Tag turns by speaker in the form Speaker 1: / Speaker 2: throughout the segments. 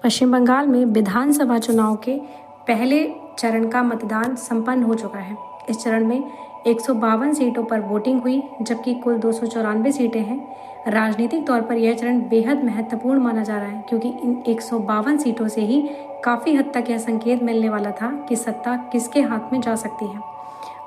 Speaker 1: पश्चिम बंगाल में विधानसभा चुनाव के पहले चरण का मतदान संपन्न हो चुका है। इस चरण में 152 सीटों पर वोटिंग हुई, जबकि कुल 294 सीटें हैं। राजनीतिक तौर पर यह चरण बेहद महत्वपूर्ण माना जा रहा है, क्योंकि इन 152 सीटों से ही काफ़ी हद तक यह संकेत मिलने वाला था कि सत्ता किसके हाथ में जा सकती है।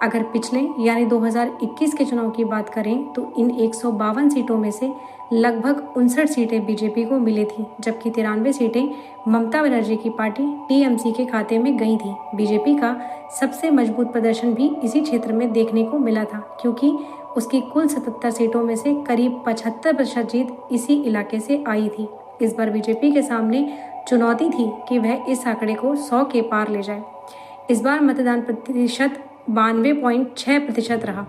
Speaker 1: अगर पिछले यानी 2021 के चुनाव की बात करें तो इन 152 सीटों में से लगभग 59 सीटें बीजेपी को मिली थी, जबकि 93 सीटें ममता बनर्जी की पार्टी टीएमसी के खाते में गई थी। बीजेपी का सबसे मजबूत प्रदर्शन भी इसी क्षेत्र में देखने को मिला था, क्योंकि उसकी कुल 77 सीटों में से करीब 75% जीत इसी इलाके से आई थी। इस बार बीजेपी के सामने चुनौती थी कि वह इस आंकड़े को 100 के पार ले जाए। इस बार मतदान प्रतिशत 92.6% रहा,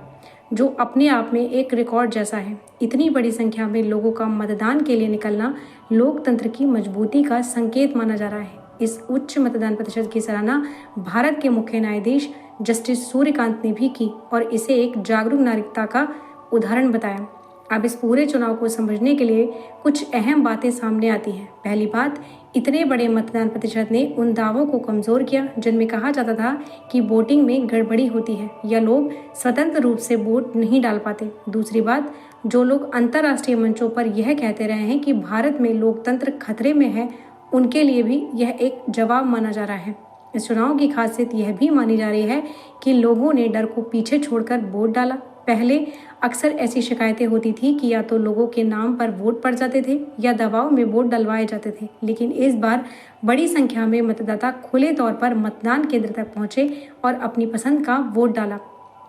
Speaker 1: जो अपने आप में एक रिकॉर्ड जैसा है। इतनी बड़ी संख्या में लोगों का मतदान के लिए निकलना लोकतंत्र की मजबूती का संकेत माना जा रहा है। इस उच्च मतदान प्रतिशत की सराहना भारत के मुख्य न्यायाधीश जस्टिस सूर्यकांत ने भी की और इसे एक जागरूक नागरिकता का उदाहरण बताया। अब इस पूरे चुनाव को समझने के लिए कुछ अहम बातें सामने आती हैं। पहली बात, इतने बड़े मतदान प्रतिशत ने उन दावों को कमजोर किया जिनमें कहा जाता था कि वोटिंग में गड़बड़ी होती है या लोग स्वतंत्र रूप से वोट नहीं डाल पाते। दूसरी बात, जो लोग अंतर्राष्ट्रीय मंचों पर यह कहते रहे हैं कि भारत में लोकतंत्र खतरे में है, उनके लिए भी यह एक जवाब माना जा रहा है। इस चुनाव की खासियत यह भी मानी जा रही है कि लोगों ने डर को पीछे छोड़कर वोट डाला। पहले अक्सर ऐसी शिकायतें होती थी कि या तो लोगों के नाम पर वोट पड़ जाते थे या दबाव में वोट डलवाए जाते थे, लेकिन इस बार बड़ी संख्या में मतदाता खुले तौर पर मतदान केंद्र तक पहुंचे और अपनी पसंद का वोट डाला।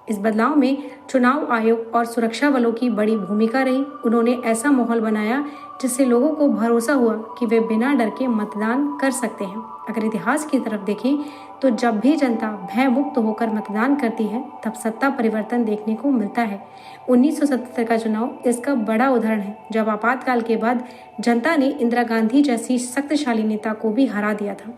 Speaker 1: इस बदलाव में चुनाव आयोग और सुरक्षा बलों की बड़ी भूमिका रही। उन्होंने ऐसा माहौल बनाया जिससे लोगों को भरोसा हुआ कि वे बिना डर के मतदान कर सकते हैं। अगर इतिहास की तरफ देखें तो जब भी जनता भय मुक्त होकर मतदान करती है, तब सत्ता परिवर्तन देखने को मिलता है। 1977 का चुनाव इसका बड़ा उदाहरण है, जब आपातकाल के बाद जनता ने इंदिरा गांधी जैसी शक्तिशाली नेता को भी हरा दिया था।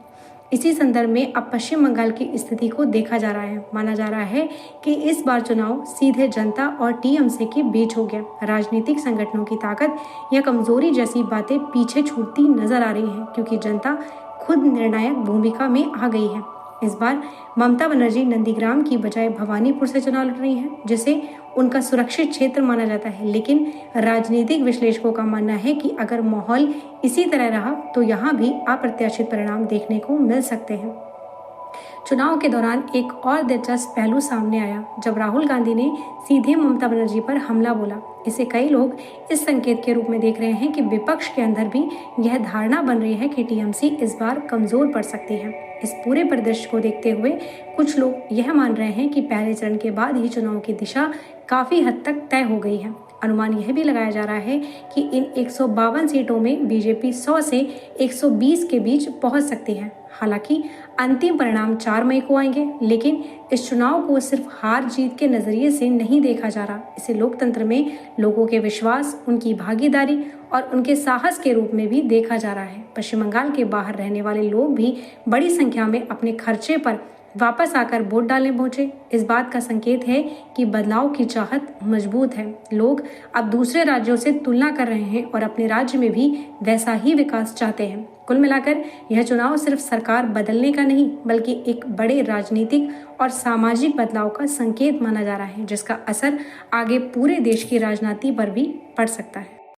Speaker 1: इसी संदर्भ में अब पश्चिम बंगाल की स्थिति को देखा जा रहा है। माना जा रहा है कि इस बार चुनाव सीधे जनता और टीएमसी के बीच हो गया। राजनीतिक संगठनों की ताकत या कमजोरी जैसी बातें पीछे छूटती नजर आ रही हैं, क्योंकि जनता खुद निर्णायक भूमिका में आ गई है। इस बार ममता बनर्जी नंदीग्राम की बजाय भवानीपुर से चुनाव लड़ रही हैं, जिसे उनका सुरक्षित क्षेत्र माना जाता है। लेकिन राजनीतिक विश्लेषकों का मानना है कि अगर माहौल इसी तरह रहा तो यहाँ भी अप्रत्याशित परिणाम देखने को मिल सकते हैं। चुनाव के दौरान एक और दिलचस्प पहलू सामने आया, जब राहुल गांधी ने सीधे ममता बनर्जी पर हमला बोला। इसे कई लोग इस संकेत के रूप में देख रहे हैं कि विपक्ष के अंदर भी यह धारणा बन रही है कि टीएमसी इस बार कमजोर पड़ सकती है। इस पूरे परिदृश्य को देखते हुए कुछ लोग यह मान रहे हैं कि पहले चरण के बाद ही चुनाव की दिशा काफी हद तक तय हो गई है। अनुमान यह भी लगाया जा रहा है कि इन 152 सीटों में बीजेपी 100 से 120 के बीच पहुंच सकती है। हालांकि अंतिम परिणाम 4 मई को आएंगे, लेकिन इस चुनाव को सिर्फ हार जीत के नजरिए से नहीं देखा जा रहा। इसे लोकतंत्र में लोगों के विश्वास, उनकी भागीदारी और उनके साहस के रूप में भी देखा जा रहा है। पश्चिम बंगाल के बाहर रहने वाले लोग भी बड़ी संख्या में अपने खर्चे पर वापस आकर वोट डालने पहुंचे। इस बात का संकेत है कि बदलाव की चाहत मजबूत है। लोग अब दूसरे राज्यों से तुलना कर रहे हैं और अपने राज्य में भी वैसा ही विकास चाहते हैं। कुल मिलाकर यह चुनाव सिर्फ सरकार बदलने का नहीं, बल्कि एक बड़े राजनीतिक और सामाजिक बदलाव का संकेत माना जा रहा है, जिसका असर आगे पूरे देश की राजनीति पर भी पड़ सकता है।